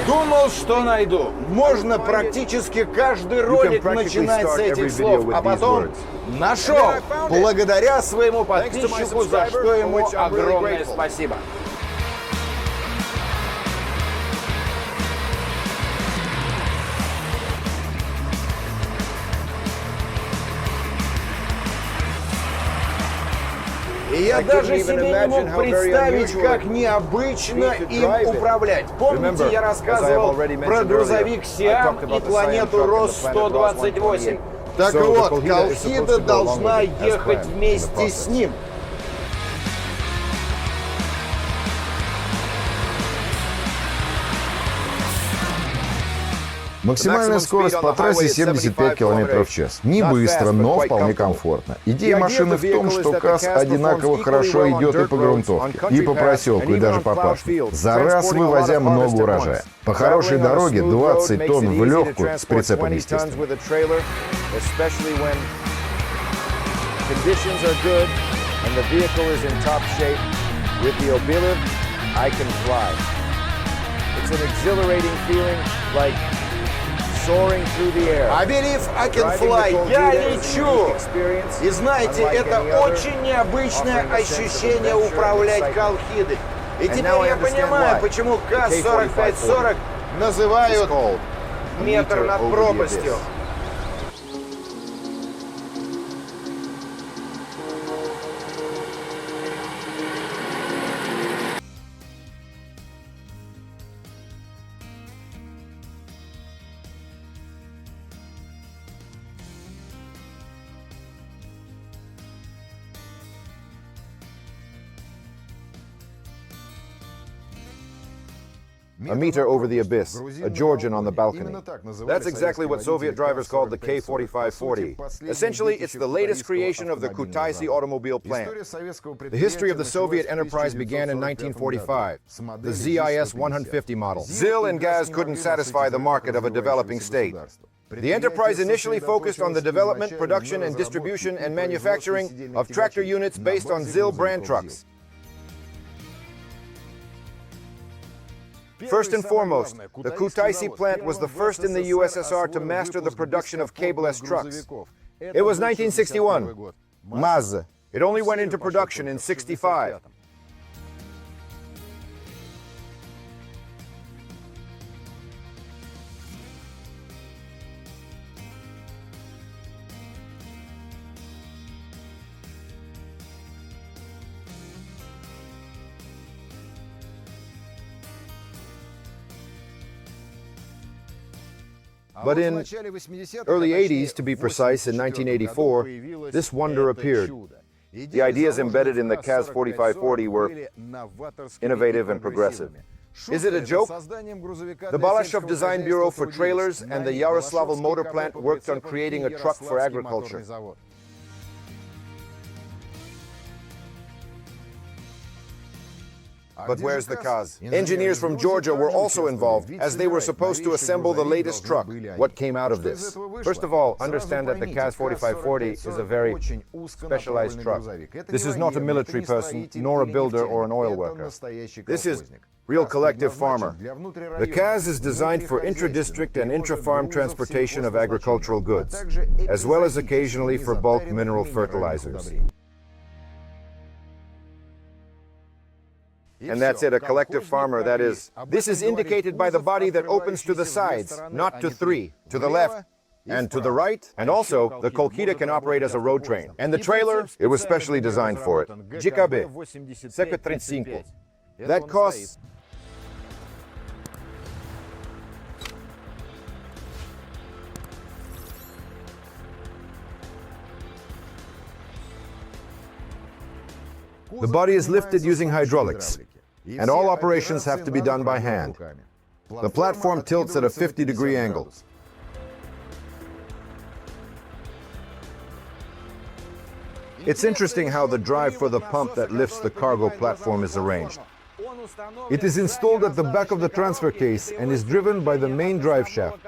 Думал, что найду. Можно практически каждый ролик начинать с этих слов, а потом нашел, благодаря своему подписчику, за что ему огромное спасибо. И я даже себе не мог представить, как необычно им управлять. Помните, я рассказывал про грузовик Сиам и планету Рос-128? Так вот, Колхида должна ехать вместе с ним. Максимальная скорость по трассе 75 км в час. Не быстро, но вполне комфортно. Идея машины в том, что КАЗ одинаково хорошо идет и по грунтовке, и по проселку, и даже по пашне, за раз вывозя много урожая. По хорошей дороге 20 тонн в легкую, с прицепом, естественно. I believe I can fly. Я лечу. И знаете, это очень необычное ощущение управлять Колхидой. И теперь я понимаю, почему КАЗ-4540 называют метр над пропастью. A meter over the abyss, a Georgian on the balcony. That's exactly what Soviet drivers called the K-4540. Essentially, it's the latest creation of the Kutaisi Automobile Plant. The history of the Soviet enterprise began in 1945, the ZIS 150 model. ZIL and KAZ couldn't satisfy the market of a developing state. The enterprise initially focused on the development, production, and distribution and manufacturing of tractor units based on ZIL brand trucks. First and foremost, the Kutaisi plant was the first in the USSR to master the production of cable-S trucks. It was 1961. MAZ. It only went into production in 65. But in early 80s, to be precise, in 1984, this wonder appeared. The ideas embedded in the KAZ 4540 were innovative and progressive. Is it a joke? The Balashov Design Bureau for Trailers and the Yaroslavl Motor Plant worked on creating a truck for agriculture. But where's the KAZ? Engineers from Georgia were also involved, as they were supposed to assemble the latest truck. What came out of this? First of all, understand that the KAZ 4540 is a very specialized truck. This is not a military person, nor a builder or an oil worker. This is real collective farmer. The KAZ is designed for intra-district and intra-farm transportation of agricultural goods, as well as occasionally for bulk mineral fertilizers. And that's it, a collective farmer, that is. This is indicated by the body that opens to the sides, not to three, to the left and to the right. And also, the Kolhida can operate as a road train. And the trailer, it was specially designed for it. GKB, CK35. That costs... The body is lifted using hydraulics, and all operations have to be done by hand. The platform tilts at a 50-degree angle. It's interesting how the drive for the pump that lifts the cargo platform is arranged. It is installed at the back of the transfer case and is driven by the main drive shaft.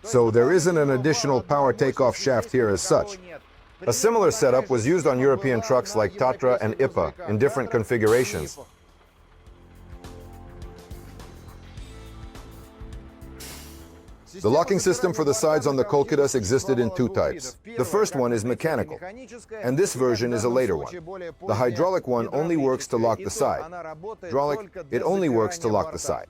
So there isn't an additional power takeoff shaft here as such. A similar setup was used on European trucks like Tatra and IPA in different configurations. The locking system for the sides on the Kolhidas existed in two types. The first one is mechanical, and this version is a later one. The hydraulic one only works to lock the side. Hydraulic, it only works to lock the side.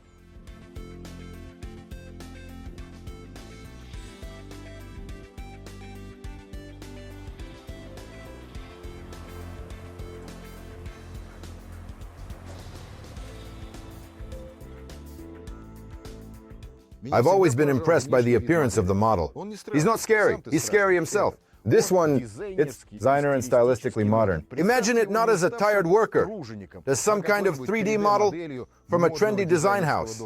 I've always been impressed by the appearance of the model. He's not scary, he's scary himself. This one, it's designer and stylistically modern. Imagine it not as a tired worker, as some kind of 3D model from a trendy design house.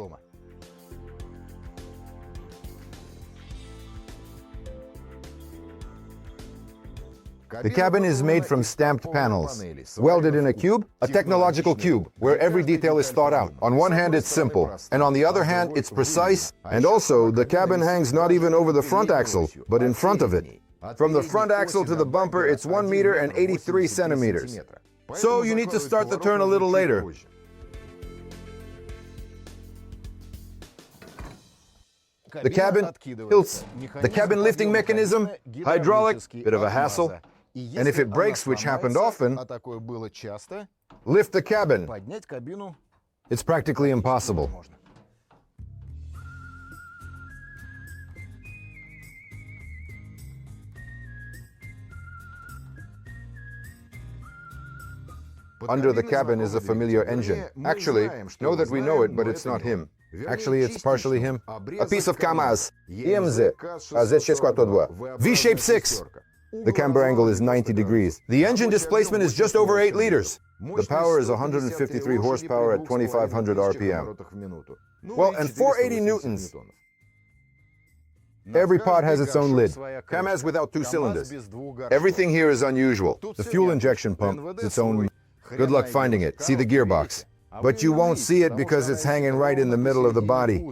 The cabin is made from stamped panels, welded in a cube, a technological cube, where every detail is thought out. On one hand, it's simple, and on the other hand, it's precise, and also, the cabin hangs not even over the front axle, but in front of it. From the front axle to the bumper, it's 1 meter and 83 centimeters. So you need to start the turn a little later. The cabin tilts. The cabin lifting mechanism, hydraulic, bit of a hassle. And if it breaks, which happened often, lift the cabin. It's practically impossible. Under the cabin is a familiar engine. Actually, know that we know it, but it's not him. Actually, it's partially him. A piece of KAZ, EMZ, KZ602, V-shaped 6. The camber angle is 90 degrees. The engine displacement is just over 8 liters. The power is 153 horsepower at 2,500 RPM. Well, and 480 newtons. Every pod has its own lid. KAZ without 2 cylinders. Everything here is unusual. The fuel injection pump is its own. Good luck finding it. See the gearbox. But you won't see it because it's hanging right in the middle of the body.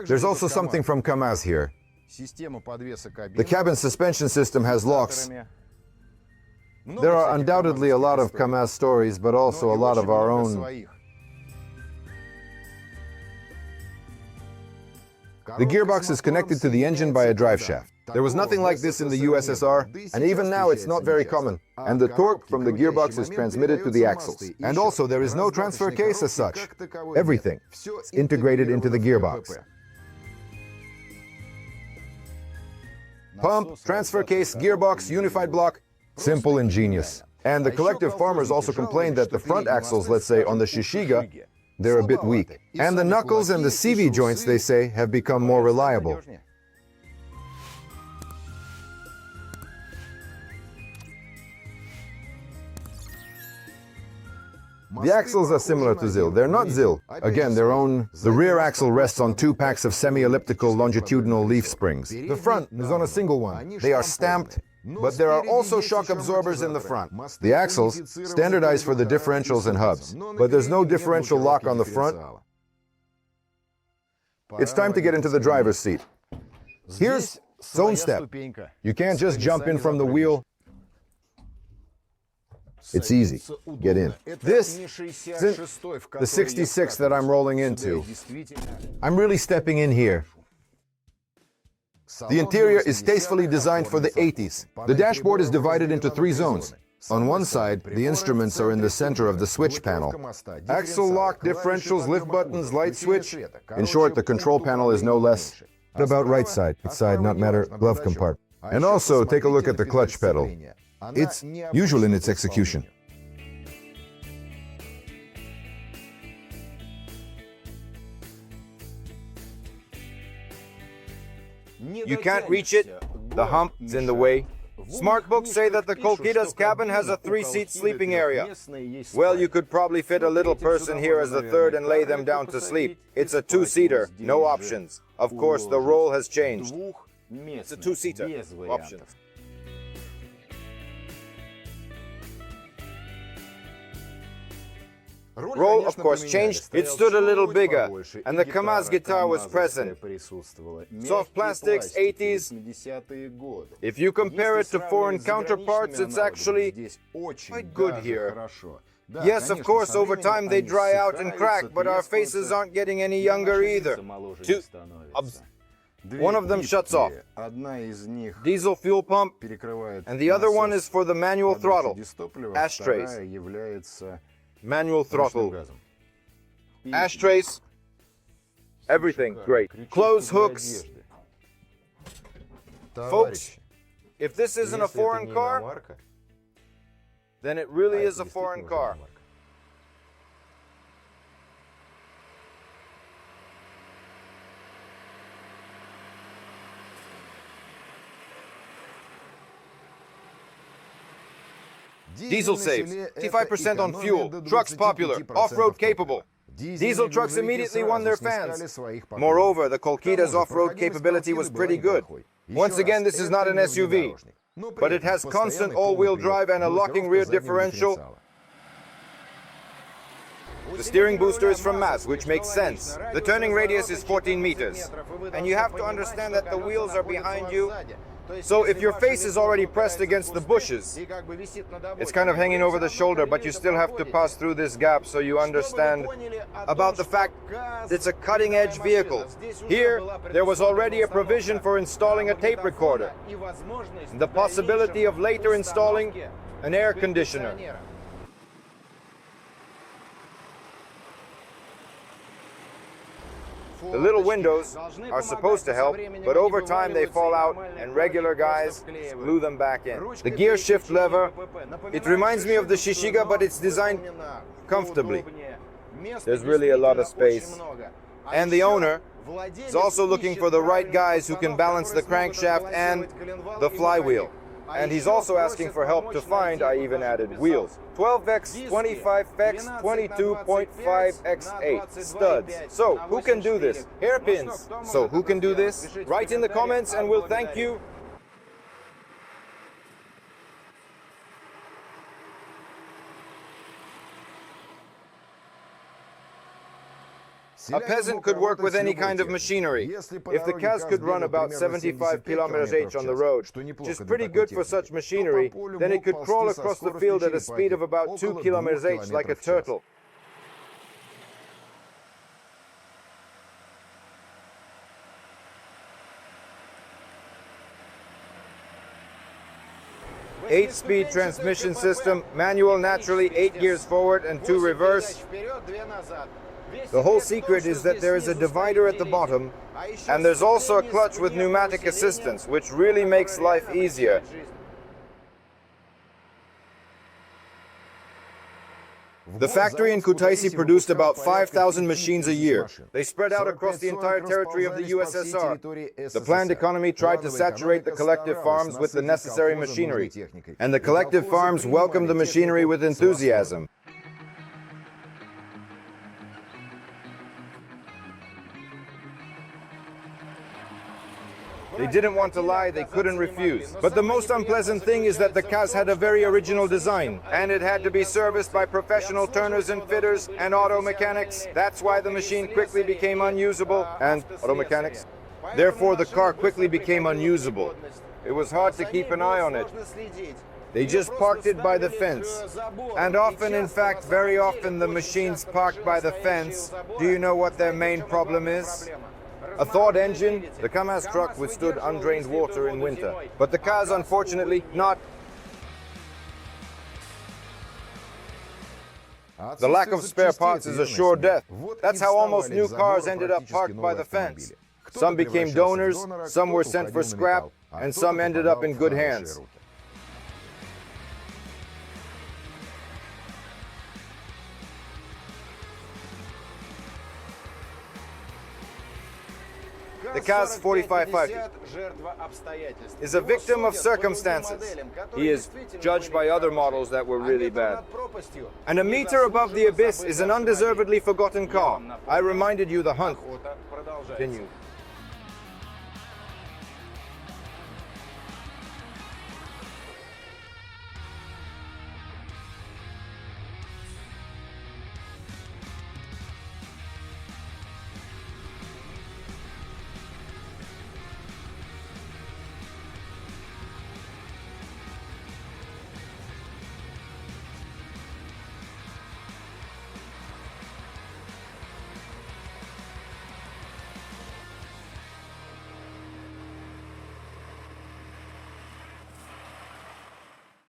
There's also something from KAZ here. The cabin suspension system has locks. There are undoubtedly a lot of KAZ stories, but also a lot of our own. The gearbox is connected to the engine by a drive shaft. There was nothing like this in the USSR, and even now it's not very common. And the torque from the gearbox is transmitted to the axles. And also, there is no transfer case as such. Everything is integrated into the gearbox. Pump, transfer case, gearbox, unified block. Simple and genius. And the collective farmers also complained that the front axles, let's say on the Shishiga, they're a bit weak. And the knuckles and the CV joints, they say, have become more reliable. The axles are similar to ZIL. They're not ZIL. Again, their own. The rear axle rests on 2 packs of semi-elliptical longitudinal leaf springs. The front is on a single one. They are stamped, but there are also shock absorbers in the front. The axles, standardized for the differentials and hubs, but there's no differential lock on the front. It's time to get into the driver's seat. Here's zone step. You can't just jump in from the wheel. It's easy. Get in. This is the 66 that I'm rolling into. I'm really stepping in here. The interior is tastefully designed for the 80s. The dashboard is divided into 3 zones. On one side, the instruments are in the center of the switch panel. Axle lock, differentials, lift buttons, light switch. In short, the control panel is no less. About right side, not matter, glove compartment. And also, take a look at the clutch pedal. It's usual in its execution. You can't reach it. The hump is in the way. Smart books say that the Kolhida's cabin has a 3-seat sleeping area. Well, you could probably fit a little person here as the third and lay them down to sleep. It's a 2-seater, no options. Of course, the role has changed. It's a 2-seater, options. Role, of course, changed. It stood a little bigger, and the KAZ guitar was present. Soft plastics, 80s. If you compare it to foreign counterparts, it's actually quite good here. Yes, of course, over time they dry out and crack, but our faces aren't getting any younger either. One of them shuts off. Diesel fuel pump, and the other one is for the manual throttle. Ashtrays. Manual throttle. Ashtrays. Everything great. Clothes hooks. Folks, if this isn't a foreign car, then it really is a foreign car. Diesel saves, 55% on fuel, trucks popular, off-road capable. Diesel trucks immediately won their fans. Moreover, the Kolhida's off-road capability was pretty good. Once again, this is not an SUV, but it has constant all-wheel drive and a locking rear differential. The steering booster is from KAZ, which makes sense. The turning radius is 14 meters. And you have to understand that the wheels are behind you. So if your face is already pressed against the bushes, it's kind of hanging over the shoulder, but you still have to pass through this gap so you understand about the fact it's a cutting-edge vehicle. Here, there was already a provision for installing a tape recorder, the possibility of later installing an air conditioner. The little windows are supposed to help, but over time they fall out and regular guys glue them back in. The gear shift lever, it reminds me of the Shishiga, but it's designed comfortably. There's really a lot of space. And the owner is also looking for the right guys who can balance the crankshaft and the flywheel. And he's also asking for help to find, I even added, wheels. 12x, 25x, 22.5x8 studs. So, who can do this? Hairpins. So, who can do this? Write in the comments and we'll thank you. A peasant could work with any kind of machinery. If the KAZ could run about 75 km/h on the road, which is pretty good for such machinery, then it could crawl across the field at a speed of about 2 km/h like a turtle. Eight-speed transmission system, manual naturally, 8 gears forward and 2 reverse. The whole secret is that there is a divider at the bottom, and there's also a clutch with pneumatic assistance, which really makes life easier. The factory in Kutaisi produced about 5,000 machines a year. They spread out across the entire territory of the USSR. The planned economy tried to saturate the collective farms with the necessary machinery, and the collective farms welcomed the machinery with enthusiasm. They didn't want to lie, they couldn't refuse. But the most unpleasant thing is that the KAZ had a very original design, and it had to be serviced by professional turners and fitters and auto mechanics. That's why the machine quickly became unusable, and auto mechanics. Therefore, the car quickly became unusable. It was hard to keep an eye on it. They just parked it by the fence. And often, in fact, very often, the machines parked by the fence, do you know what their main problem is? A thawed engine. The KAZ truck withstood undrained water in winter, but the KAZ, unfortunately, not. The lack of spare parts is a sure death. That's how almost new cars ended up parked by the fence. Some became donors, some were sent for scrap, and some ended up in good hands. The KAZ 4550 is a victim of circumstances. He is judged by other models that were really bad. And a meter above the abyss is an undeservedly forgotten car. I reminded you the hunt. Continue.